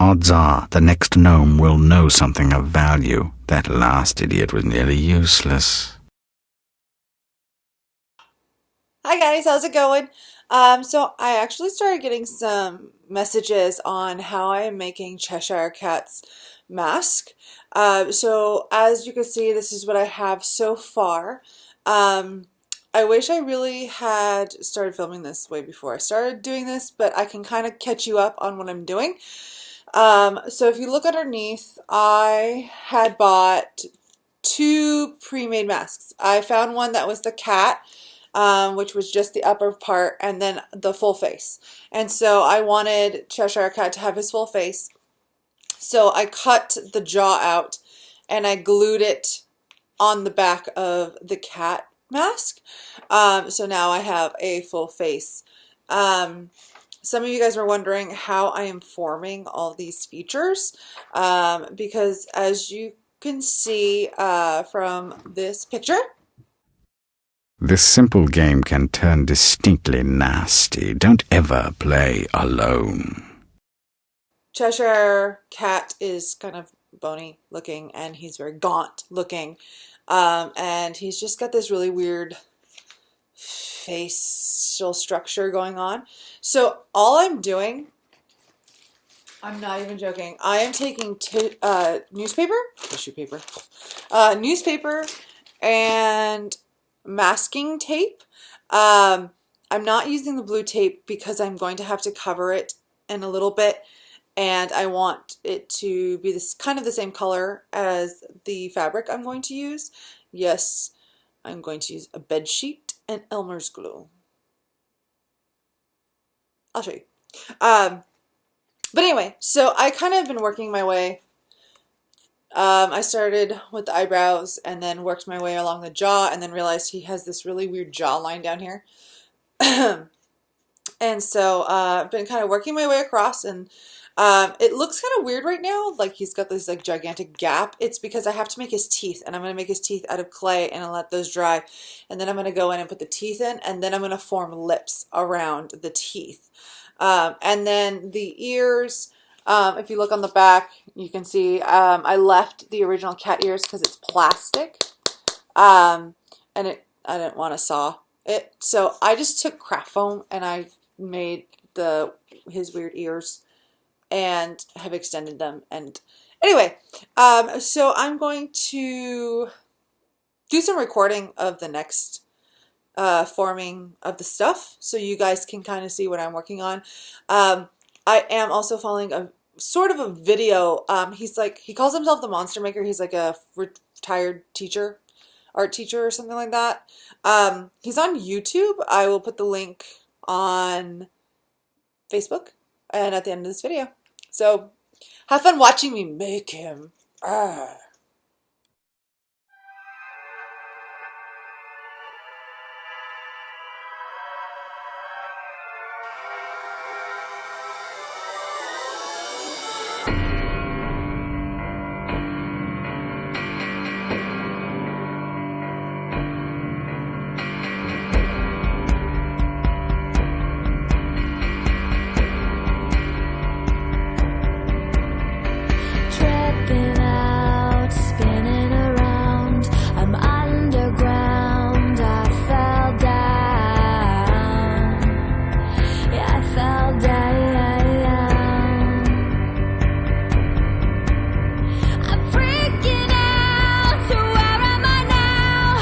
Odds are the next gnome will know something of value. That last idiot was nearly useless. Hi guys, how's it going? So I actually started getting some messages on how I am making Cheshire Cat's mask. So as you can see, this is what I have so far. I wish I really had started filming this way before I started doing this, but I can kind of catch you up on what I'm doing. So if you look underneath, I had bought two pre-made masks. I found one that was the cat, which was just the upper part, and then the full face. And so I wanted Cheshire Cat to have his full face. So I cut the jaw out and I glued it on the back of the cat mask. So now I have a full face. Some of you guys were wondering how I am forming all these features, because as you can see from this picture, This simple game can turn distinctly nasty. Don't ever play alone. Cheshire Cat is kind of bony looking and he's very gaunt looking, and he's just got this really weird facial structure going on. So all I'm doing, I'm not even joking, I am taking newspaper and masking tape. I'm not using the blue tape because I'm going to have to cover it in a little bit, and I want it to be this kind of the same color as the fabric I'm going to use. Yes, I'm going to use a bed sheet and Elmer's glue. I'll show you. But anyway, so I kind of been working my way. I started with the eyebrows and then worked my way along the jaw, and then realized he has this really weird jawline down here. And so I've been kind of working my way across, and it looks kind of weird right now, like he's got this like gigantic gap. It's because I have to make his teeth, and I'm going to make his teeth out of clay and I'll let those dry, and then I'm going to go in and put the teeth in, and then I'm going to form lips around the teeth. And then the ears, if you look on the back, you can see I left the original cat ears because it's plastic, and I didn't want to saw it, so I just took craft foam and I made his weird ears and have extended them. And anyway, so I'm going to do some recording of the next forming of the stuff, so you guys can kind of see what I'm working on. I am also following a sort of a video. He calls himself the Monster Maker. He's like a retired teacher, art teacher or something like that. He's on YouTube. I will put the link on Facebook and at the end of this video. So have fun watching me make him. Arrgh. Tripping out, spinning around, I'm underground, I fell down, yeah, I fell down, I'm freaking out, so where am I now,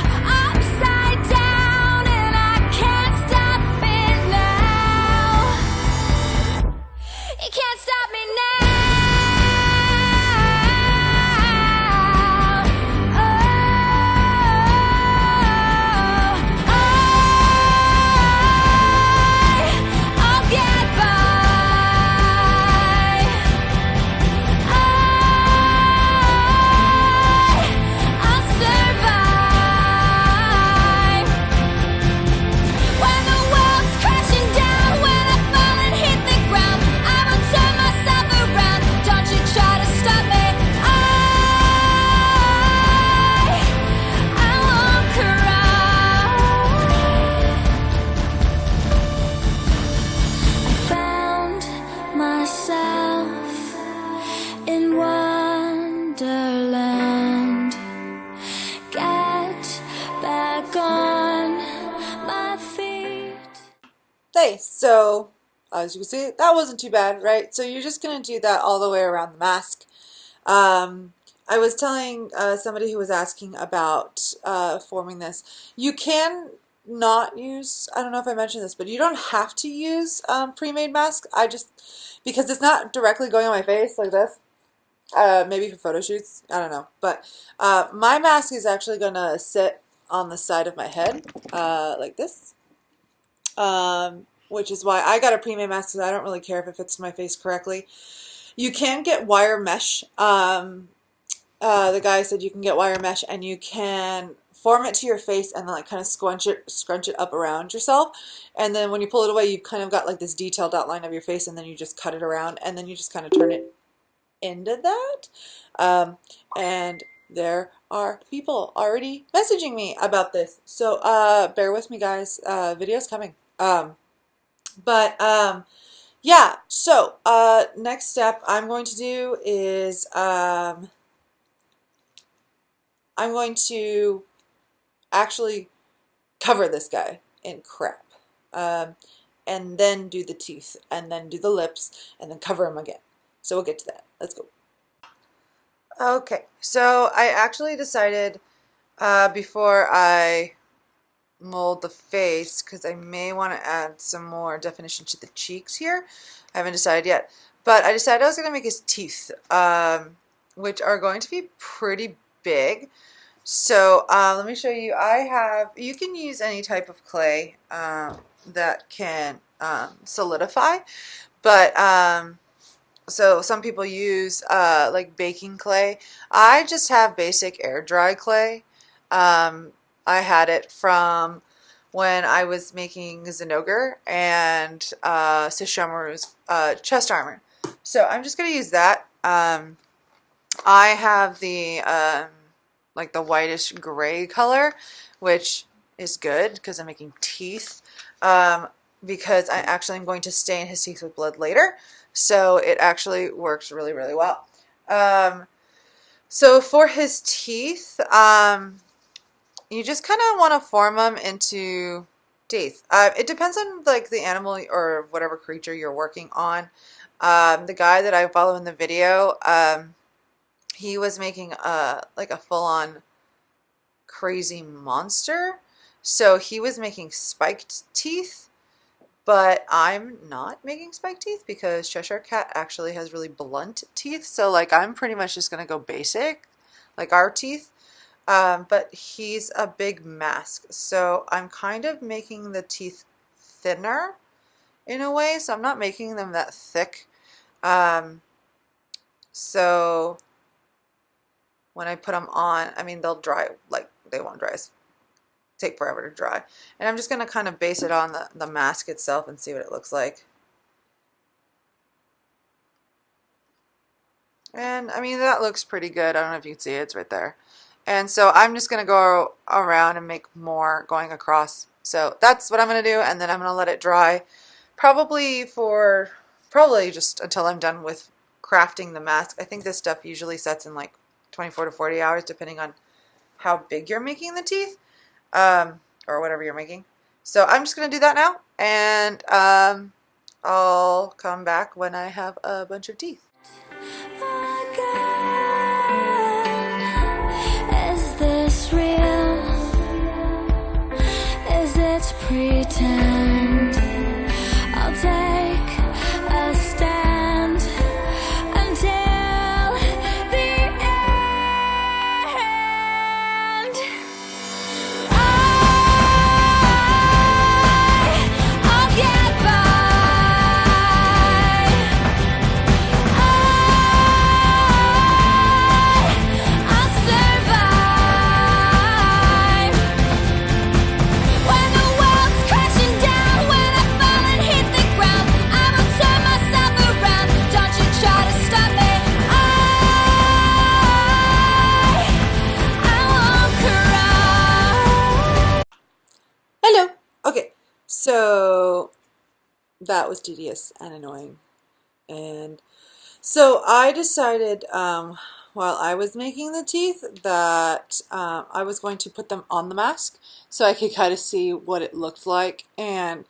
upside down, and I can't stop it now, you can't stop me now. When the world's crashing down, when I fall and hit the ground, I will turn myself around. in Wonderland. Get back on my feet. Hey, so as you can see, that wasn't too bad, right? So you're just going to do that all the way around the mask. I was telling somebody who was asking about forming this, you can not use, I don't know if I mentioned this, but you don't have to use pre-made mask. Because it's not directly going on my face like this, maybe for photo shoots, I don't know. But my mask is actually going to sit on the side of my head like this. Which is why I got a pre-made mask, because I don't really care if it fits my face correctly. You can get wire mesh. The guy said you can get wire mesh and you can form it to your face and then like kind of scrunch it up around yourself. And then when you pull it away, you've kind of got like this detailed outline of your face, and then you just cut it around, and then you just kind of turn it into that. And there are people already messaging me about this. So bear with me, guys. Video's coming. Yeah, so next step I'm going to do is I'm going to actually cover this guy in crap, and then do the teeth, and then do the lips, and then cover him again. So we'll get to that. Let's go. Okay, so I actually decided before I mold the face, because I may want to add some more definition to the cheeks here. I haven't decided yet, but I decided I was going to make his teeth, which are going to be pretty big. So let me show you. You can use any type of clay that can solidify, but so some people use like baking clay. I just have basic air dry clay. I had it from when I was making Zinogre and Sesshomaru's chest armor. So I'm just going to use that. I have the like the whitish gray color, which is good because I'm making teeth, because I actually am going to stain his teeth with blood later. So it actually works really, really well. So for his teeth, you just kind of want to form them into teeth. It depends on like the animal or whatever creature you're working on. The guy that I follow in the video, he was making like a full-on crazy monster. So he was making spiked teeth, but I'm not making spiked teeth because Cheshire Cat actually has really blunt teeth. So like I'm pretty much just going to go basic, like our teeth. But he's a big mask, so I'm kind of making the teeth thinner in a way, so I'm not making them that thick. So when I put them on, I mean, they'll dry, like they won't dry, take forever to dry. And I'm just going to kind of base it on the mask itself and see what it looks like. And I mean, that looks pretty good. I don't know if you can see it, it's right there. And so I'm just going to go around and make more going across. So that's what I'm going to do, and then I'm going to let it dry probably just until I'm done with crafting the mask. I think this stuff usually sets in like 24 to 40 hours depending on how big you're making the teeth, or whatever you're making. So I'm just going to do that now, and I'll come back when I have a bunch of teeth. Pretend I'll take a stand until the end. I'll get by. I'll survive. When the world's crashing down, when I fall and hit the ground, I'ma turn myself around. Don't you try to stop me. I won't cry. Hello. Okay, so that was tedious and annoying. And So I decided while I was making the teeth that I was going to put them on the mask so I could kind of see what it looked like. And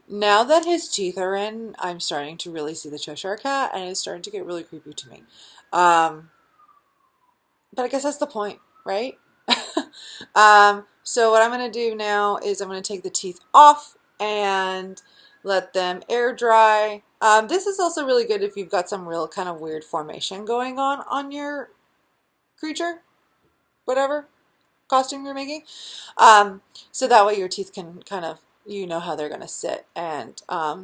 now that his teeth are in, I'm starting to really see the Cheshire Cat, and it's starting to get really creepy to me. Um, but I guess that's the point, right? So what I'm going to do now is I'm going to take the teeth off and let them air dry. This is also really good if you've got some real kind of weird formation going on your creature, whatever costume you're making. So that way your teeth can kind of, you know how they're going to sit. And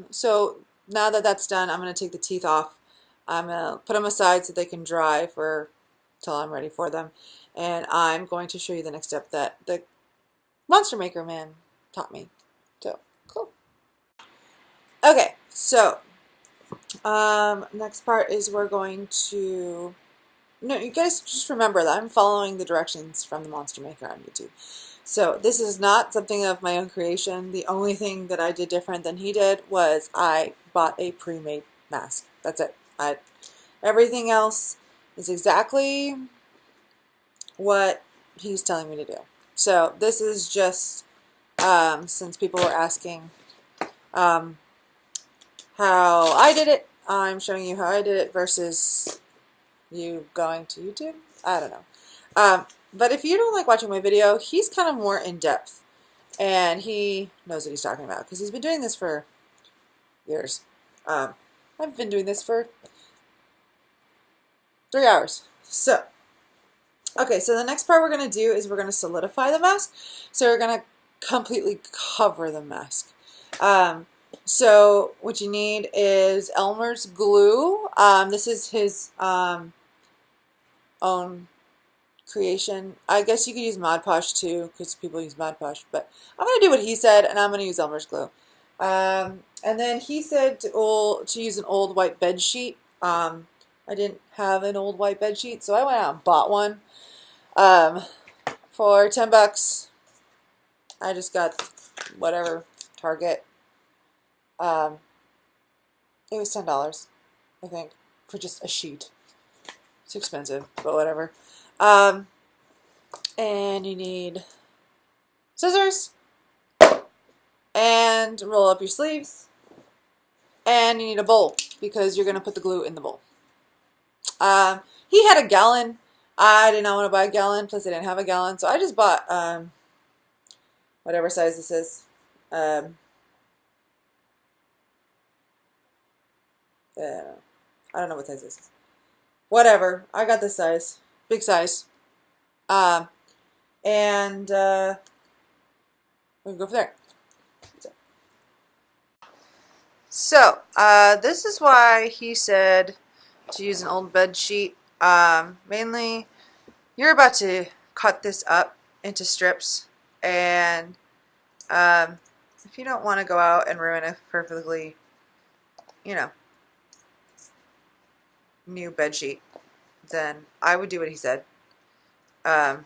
so now that that's done, I'm going to take the teeth off. I'm going to put them aside so they can dry for till I'm ready for them. And I'm going to show you the next step that the Monster Maker man taught me. So, cool. Okay, so next part is we're going to... No, you guys just remember that I'm following the directions from the Monster Maker on YouTube. So this is not something of my own creation. The only thing that I did different than he did was I bought a pre-made mask. That's it. Everything else is exactly what he's telling me to do. So this is just since people were asking how I did it, I'm showing you how I did it versus you going to YouTube. I don't know. But if you don't like watching my video, he's kind of more in depth, and he knows what he's talking about because he's been doing this for years. I've been doing this for 3 hours. So, okay, so the next part we're going to do is we're going to solidify the mask. So we're going to completely cover the mask. So what you need is Elmer's glue. This is his own creation. I guess you could use Mod Podge too, because people use Mod Podge, but I'm going to do what he said, and I'm going to use Elmer's glue. And then he said to use an old white bed sheet. I didn't have an old white bed sheet, so I went out and bought one for $10. I just got whatever, Target. It was $10, I think, for just a sheet. It's expensive, but whatever. And you need scissors, and roll up your sleeves, and you need a bowl because you're going to put the glue in the bowl. He had a gallon. I did not want to buy a gallon, plus I didn't have a gallon, so I just bought whatever size this is. I don't know what size this is. Whatever. I got this size. Big size. And we can go from there. So, this is why he said to use an old bed sheet. Mainly, you're about to cut this up into strips, and if you don't want to go out and ruin a perfectly, you know, new bed sheet, then I would do what he said. I'm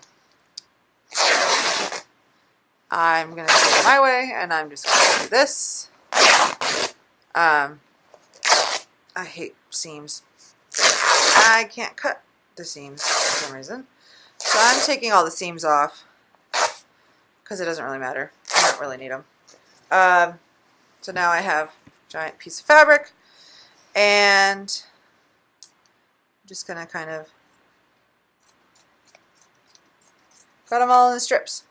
going to do it my way, and I'm just going to do this. I hate seams. I can't cut the seams for some reason. So I'm taking all the seams off because it doesn't really matter. I don't really need them. So now I have a giant piece of fabric, and I'm just going to kind of cut them all in strips.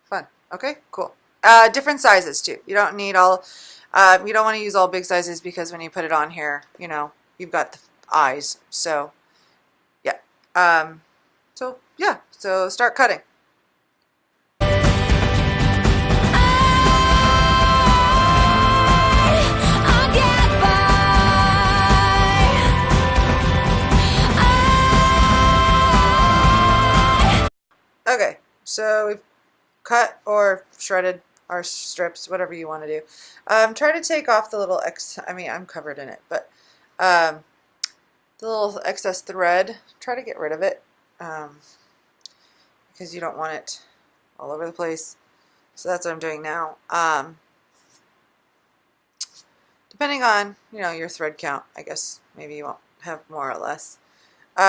Fun. Okay, cool. Different sizes too. You don't need all, you don't want to use all big sizes because when you put it on here, you know, you've got the eyes. So, yeah. So start cutting. I'll get by. Okay, so we've cut or shredded our strips, whatever you want to do. Try to take off the little I'm covered in it, but the little excess thread, try to get rid of it because you don't want it all over the place. So that's what I'm doing now. depending on, you know, your thread count. I guess maybe you won't have more or less.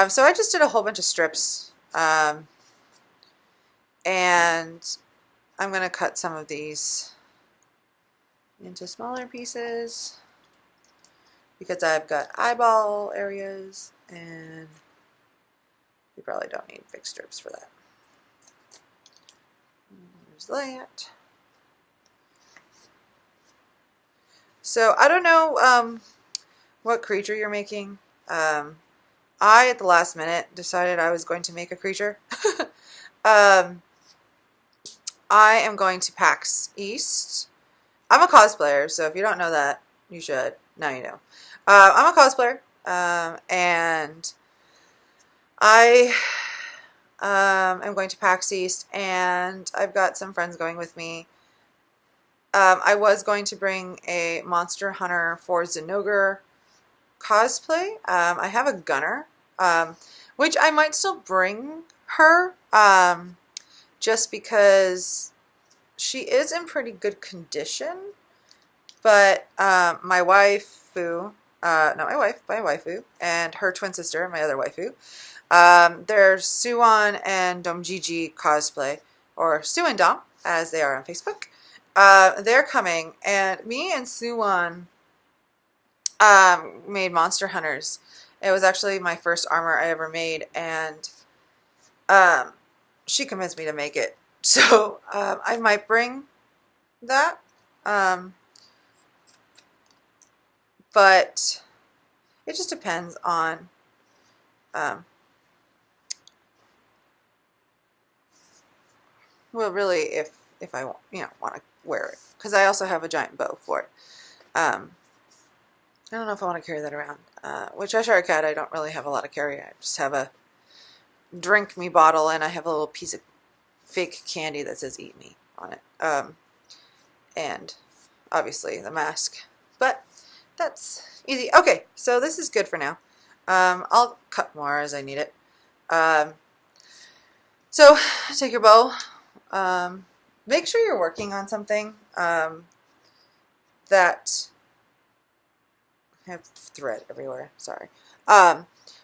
So I just did a whole bunch of strips, and I'm going to cut some of these into smaller pieces because I've got eyeball areas and you probably don't need big strips for that. There's that. So I don't know what creature you're making. I, at the last minute, decided I was going to make a creature. I am going to PAX East. I'm a cosplayer, so if you don't know that, you should. Now you know. I'm a cosplayer, and I am going to PAX East, and I've got some friends going with me. I was going to bring a Monster Hunter for Zinogre cosplay. I have a gunner, which I might still bring her, just because she is in pretty good condition. But my waifu, and her twin sister, my other waifu, they're Suwon and Domjiji cosplay, or Su and Dom, as they are on Facebook. They're coming, and me and Suwon made Monster Hunters. It was actually my first armor I ever made, and she convinced me to make it. So I might bring that, but it just depends on well, really, if I want to wear it, because I also have a giant bow for it. I don't know if I want to carry that around. With Cheshire Cat, I don't really have a lot of carry. I just have a drink me bottle, and I have a little piece of fake candy that says "Eat Me" on it, and obviously the mask. But that's easy. Okay, so this is good for now. I'll cut more as I need it. So take your bow. Make sure you're working on something that I have thread everywhere. Sorry.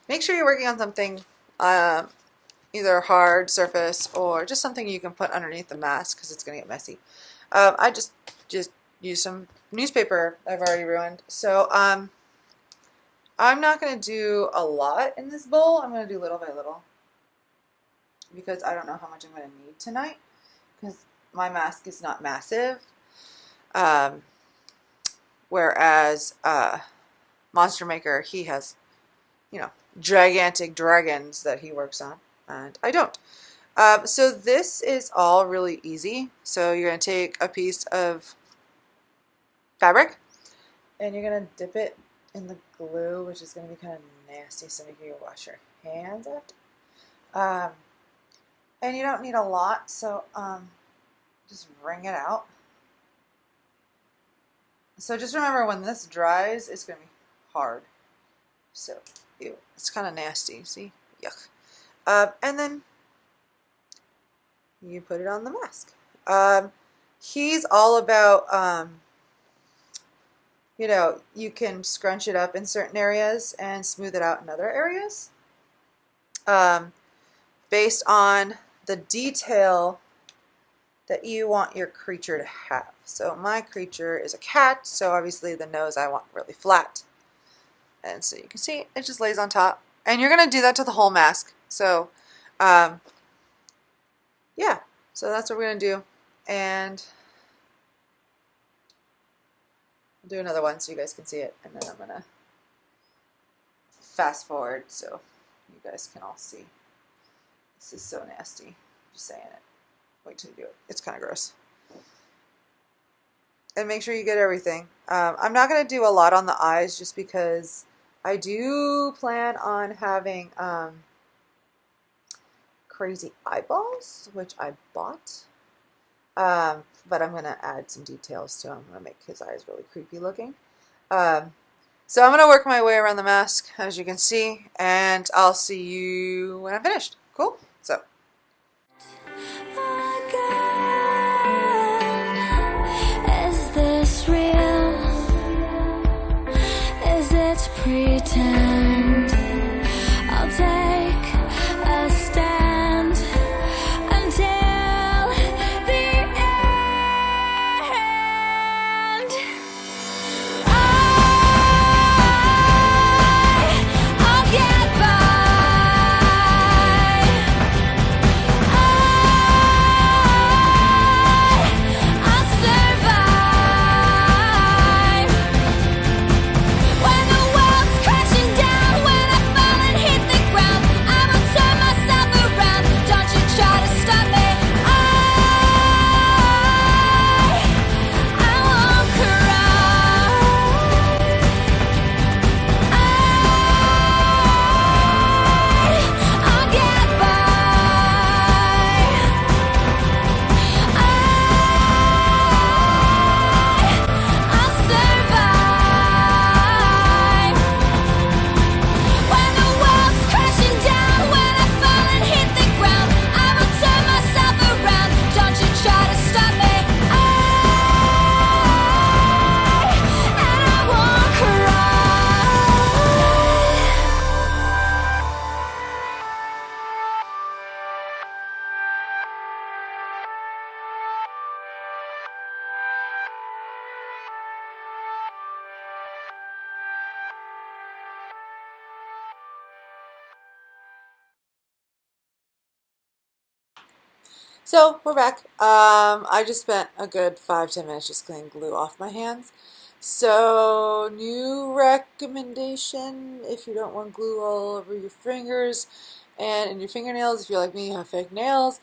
Make sure you're working on something either hard surface or just something you can put underneath the mask because it's going to get messy. I just used some newspaper I've already ruined. So I'm not going to do a lot in this bowl. I'm going to do little by little because I don't know how much I'm going to need tonight because my mask is not massive. Whereas Monster Maker, he has, gigantic dragons that he works on, and I don't. So this is all really easy. So you're going to take a piece of fabric, and you're going to dip it in the glue, which is going to be kind of nasty, so make sure you wash your hands after. And you don't need a lot, so just wring it out. So just remember, when this dries, it's going to be hard. So, ew, it's kind of nasty, see? Yuck. And then you put it on the mask. He's all about, you can scrunch it up in certain areas and smooth it out in other areas. Based on the detail that you want your creature to have. So my creature is a cat, so obviously the nose I want really flat. And so you can see it just lays on top. And you're going to do that to the whole mask. So, yeah. So that's what we're going to do. And I'll do another one so you guys can see it. And then I'm going to fast forward so you guys can all see. This is so nasty. Just saying it. Wait till you do it. It's kind of gross. And make sure you get everything. I'm not going to do a lot on the eyes just because I do plan on having crazy eyeballs, which I bought. But I'm going to add some details to them. I'm going to make his eyes really creepy looking. So I'm going to work my way around the mask, as you can see, and I'll see you when I'm finished. Cool? So. Is this real? So we're back. I just spent a good 5-10 minutes just cleaning glue off my hands. So new recommendation, if you don't want glue all over your fingers and in your fingernails, if you're like me, you have fake nails,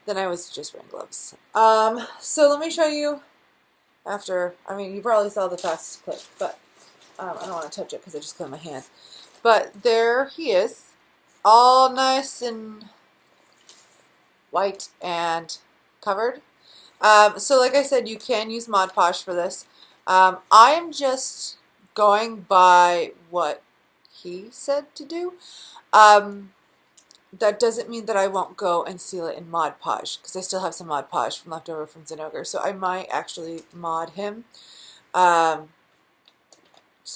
then I would suggest wearing gloves. So let me show you after, I mean, you probably saw the fastest clip, but I don't want to touch it because I just cleaned my hands. But there he is, all nice and white and covered. So like I said, you can use Mod Podge for this. I am just going by what he said to do. That doesn't mean that I won't go and seal it in Mod Podge, because I still have some Mod Podge from leftover from Zinogre, so I might actually mod him. So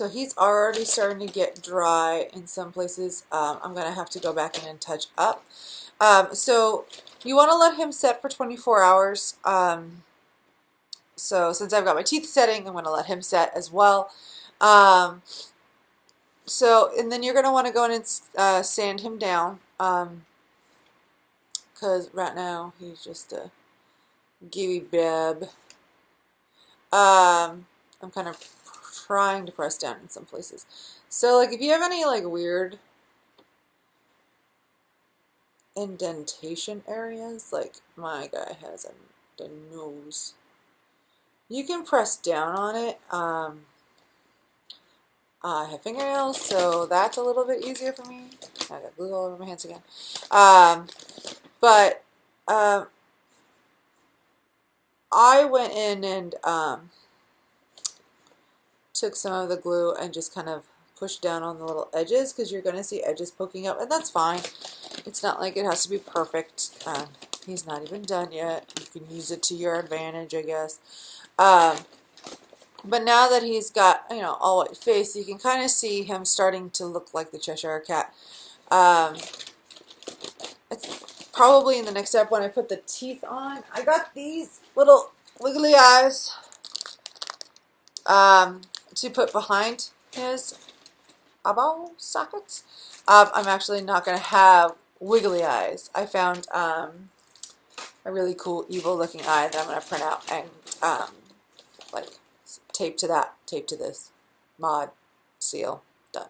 he's already starting to get dry in some places. I'm going to have to go back in and touch up. So you want to let him set for 24 hours. So since I've got my teeth setting, I'm going to let him set as well. And then you're going to want to go in and sand him down. Because right now he's just a gooey beb. I'm kind of trying to press down in some places. So like if you have any like weird indentation areas, like my guy has the nose, you can press down on it. I have fingernails, so that's a little bit easier for me. I got glue all over my hands again. But I went in and took some of the glue and just kind of pushed down on the little edges, because you're going to see edges poking up, and that's fine. It's not like it has to be perfect. He's not even done yet. You can use it to your advantage, I guess. But now that he's got, you know, all white face, you can kind of see him starting to look like the Cheshire Cat. It's probably in the next step when I put the teeth on. I got these little wiggly eyes to put behind his eyeball sockets. I'm actually not going to have wiggly eyes. I found a really cool evil looking eye that I'm going to print out and like tape to that, tape to this, mod, seal, done.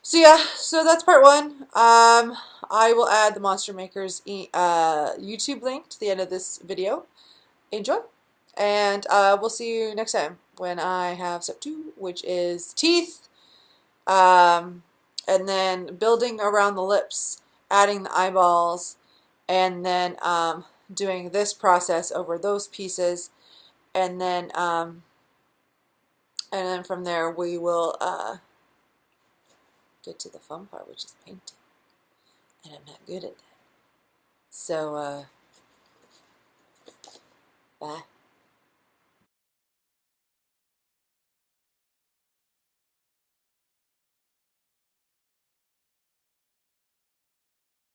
So yeah, so that's part one. I will add the Monster Makers YouTube link to the end of this video. Enjoy, and we'll see you next time when I have step 2, which is teeth, and then building around the lips, adding the eyeballs, and then doing this process over those pieces, and then from there we will get to the fun part, which is painting, and I'm not good at that. So bye.